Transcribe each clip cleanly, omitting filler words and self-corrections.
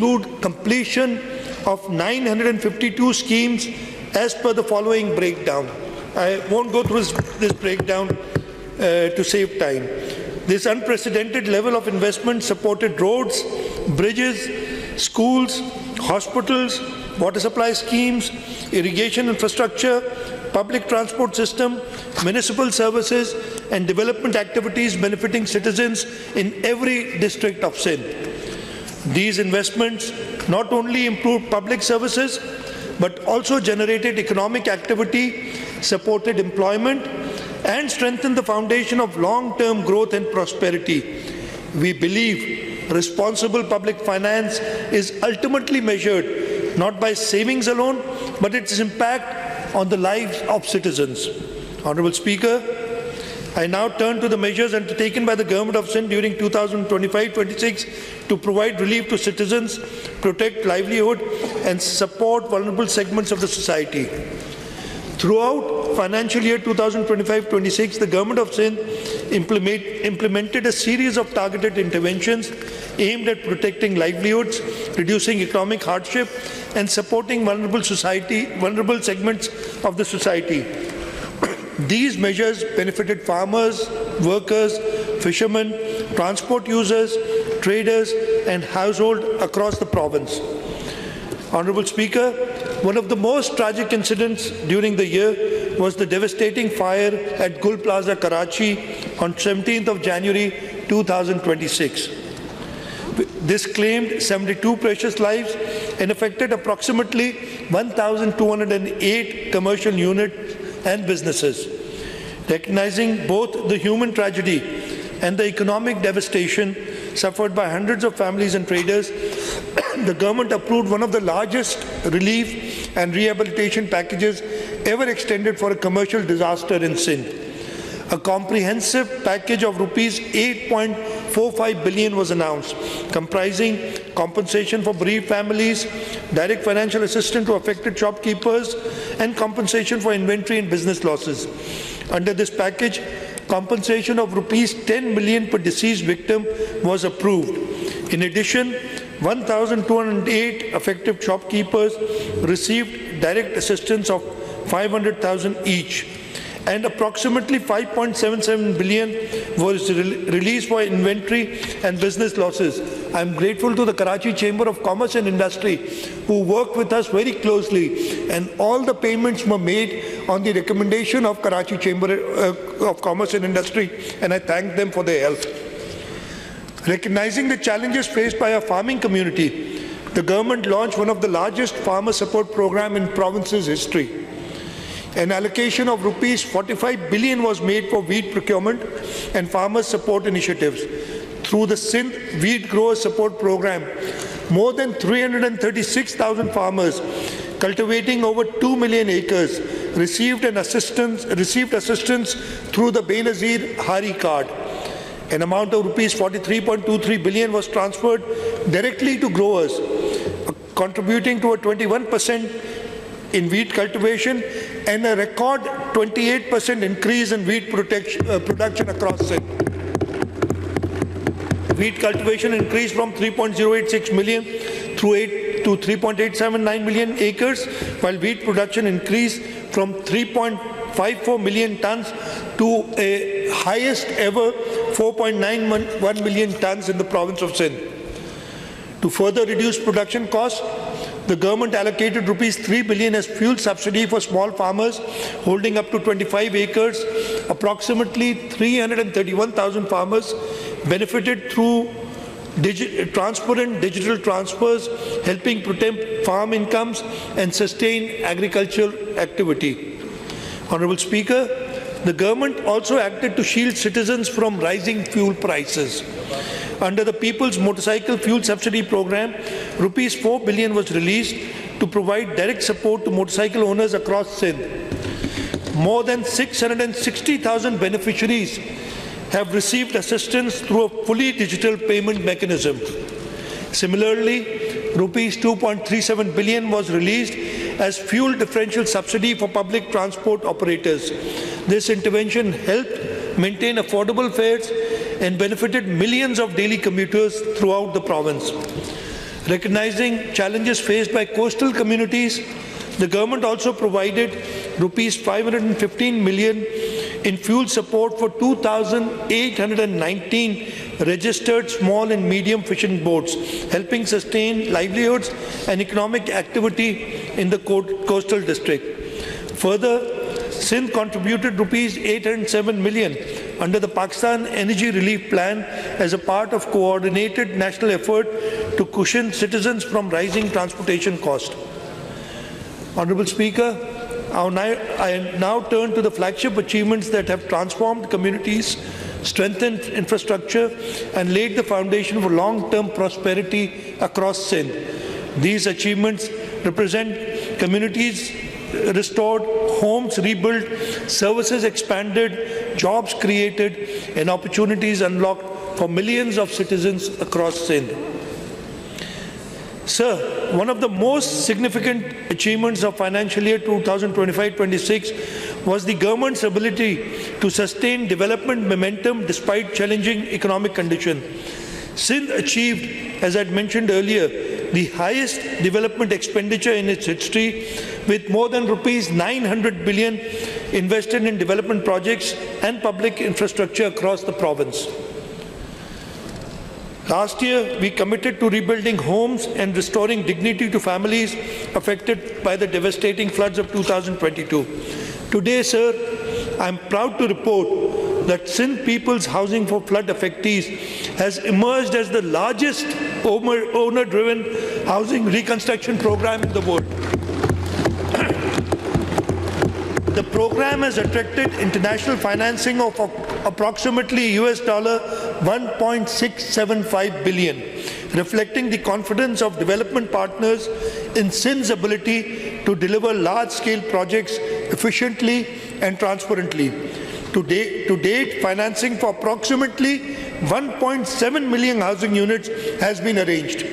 include completion of 952 schemes as per the following breakdown. I won't go through this breakdown to save time. This unprecedented level of investment supported roads, bridges, schools, hospitals, water supply schemes, irrigation infrastructure, public transport system, municipal services, and development activities benefiting citizens in every district of Sindh. These investments not only improved public services, but also generated economic activity, supported employment, and strengthened the foundation of long-term growth and prosperity. We believe responsible public finance is ultimately measured not by savings alone, but its impact on the lives of citizens. Honorable Speaker, I now turn to the measures undertaken by the Government of Sindh during 2025-26 to provide relief to citizens, protect livelihood, and support vulnerable segments of the society. Throughout financial year 2025-26, the Government of Sindh implemented a series of targeted interventions aimed at protecting livelihoods, reducing economic hardship, and supporting vulnerable segments of the society. These measures benefited farmers, workers, fishermen, transport users, traders, and households across the province. Honorable Speaker, one of the most tragic incidents during the year was the devastating fire at Gul Plaza, Karachi on 17th of January 2026. This claimed 72 precious lives and affected approximately 1,208 commercial units and businesses. Recognizing both the human tragedy and the economic devastation suffered by hundreds of families and traders, the government approved one of the largest relief and rehabilitation packages ever extended for a commercial disaster in Sindh. A comprehensive package of rupees 8.45 billion was announced, comprising compensation for bereaved families, direct financial assistance to affected shopkeepers, and compensation for inventory and business losses. Under this package, compensation of rupees 10 million per deceased victim was approved. In addition, 1,208 affected shopkeepers received direct assistance of 500,000 each, and approximately 5.77 billion was released for inventory and business losses. I am grateful to the Karachi Chamber of Commerce and Industry who worked with us very closely, and all the payments were made on the recommendation of Karachi Chamber of Commerce and Industry, and I thank them for their help. Recognizing the challenges faced by our farming community, the government launched one of the largest farmer support programs in province's history. An allocation of rupees 45 billion was made for wheat procurement and farmer support initiatives. Through the Sindh Wheat Grower Support Program, more than 336,000 farmers cultivating over 2 million acres received assistance through the Benazir Hari card. An amount of rupees 43.23 billion was transferred directly to growers, contributing to a 21% in wheat cultivation and a record 28% increase in wheat production across Sindh. Wheat cultivation increased from 3.086 million to 3.879 million acres, while wheat production increased from 3.54 million tons to a highest ever 4.91 million tons in the province of Sindh. To further reduce production costs, the government allocated rupees 3 billion as fuel subsidy for small farmers holding up to 25 acres. Approximately 331,000 farmers benefited through transparent digital transfers, helping protect farm incomes and sustain agricultural activity. Honorable Speaker, the government also acted to shield citizens from rising fuel prices. Under the People's Motorcycle Fuel Subsidy Program, rupees 4 billion was released to provide direct support to motorcycle owners across Sindh. More than 660,000 beneficiaries have received assistance through a fully digital payment mechanism. Similarly, rupees 2.37 billion was released as fuel differential subsidy for public transport operators. This intervention helped maintain affordable fares and benefited millions of daily commuters throughout the province. Recognizing challenges faced by coastal communities, the government also provided rupees 515 million in fuel support for 2,819 registered small and medium fishing boats, helping sustain livelihoods and economic activity in the coastal district. Further, Sindh contributed rupees 807 million under the Pakistan Energy Relief Plan as a part of coordinated national effort to cushion citizens from rising transportation costs. Honourable Speaker, I now turn to the flagship achievements that have transformed communities, strengthened infrastructure and laid the foundation for long-term prosperity across Sindh. These achievements represent communities restored, homes rebuilt, services expanded, jobs created and opportunities unlocked for millions of citizens across Sindh. Sir, one of the most significant achievements of financial year 2025-26 was the government's ability to sustain development momentum despite challenging economic conditions. Sindh achieved, as I had mentioned earlier, the highest development expenditure in its history, with more than rupees 900 billion invested in development projects and public infrastructure across the province. Last year, we committed to rebuilding homes and restoring dignity to families affected by the devastating floods of 2022. Today, sir, I am proud to report that Sindh People's Housing for Flood Affectees has emerged as the largest owner-driven housing reconstruction program in the world. The program has attracted international financing of approximately $1.675 billion, reflecting the confidence of development partners in Sindh's ability to deliver large-scale projects efficiently and transparently. To date, financing for approximately 1.7 million housing units has been arranged.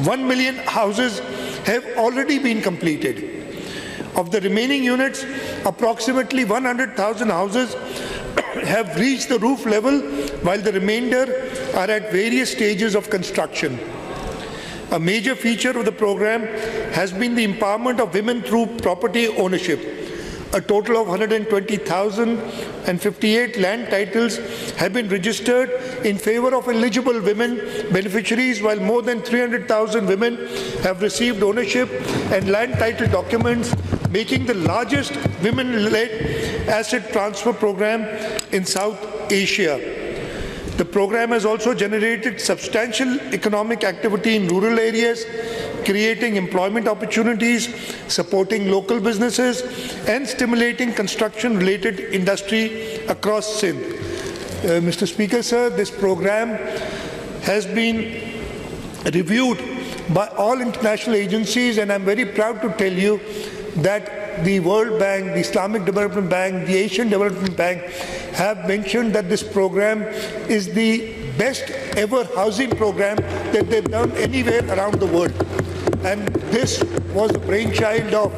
1 million houses have already been completed. Of the remaining units, approximately 100,000 houses have reached the roof level, while the remainder are at various stages of construction. A major feature of the program has been the empowerment of women through property ownership. A total of 120,058 land titles have been registered in favor of eligible women beneficiaries, while more than 300,000 women have received ownership and land title documents, making the largest women-led asset transfer program in South Asia. The program has also generated substantial economic activity in rural areas, creating employment opportunities, supporting local businesses, and stimulating construction-related industry across Sindh. Mr. Speaker, sir, this program has been reviewed by all international agencies, and I'm very proud to tell you that the World Bank, the Islamic Development Bank, the Asian Development Bank have mentioned that this program is the best ever housing program that they've done anywhere around the world. And this was the brainchild of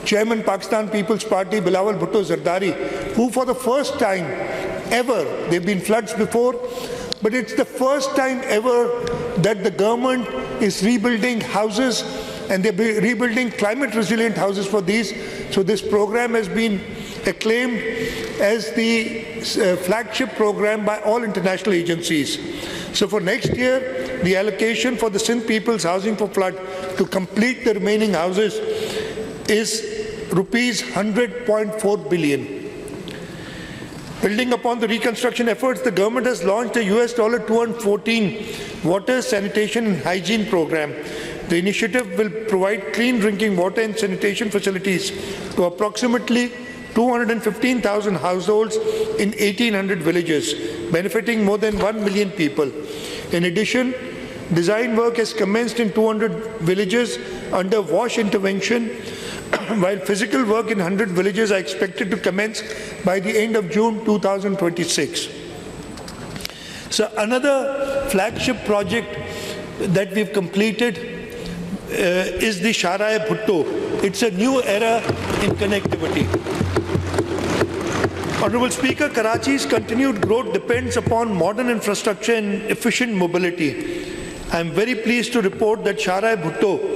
Chairman Pakistan People's Party, Bilawal Bhutto Zardari, who for the first time ever, there have been floods before, but it's the first time ever that the government is rebuilding houses, and they're rebuilding climate-resilient houses for these. So this program has been acclaimed as the flagship program by all international agencies. So for next year, the allocation for the Sindh People's Housing for Flood to complete the remaining houses is rupees 100.4 billion. Building upon the reconstruction efforts, the government has launched a $214 water, sanitation and hygiene program. The initiative will provide clean drinking water and sanitation facilities to approximately 215,000 households in 1,800 villages, benefiting more than 1 million people. In addition, design work has commenced in 200 villages under wash intervention, while physical work in 100 villages are expected to commence by the end of June 2026. So another flagship project that we've completed is the Sharai Bhutto. It's a new era in connectivity. Honorable Speaker, Karachi's continued growth depends upon modern infrastructure and efficient mobility. I am very pleased to report that Sharai Bhutto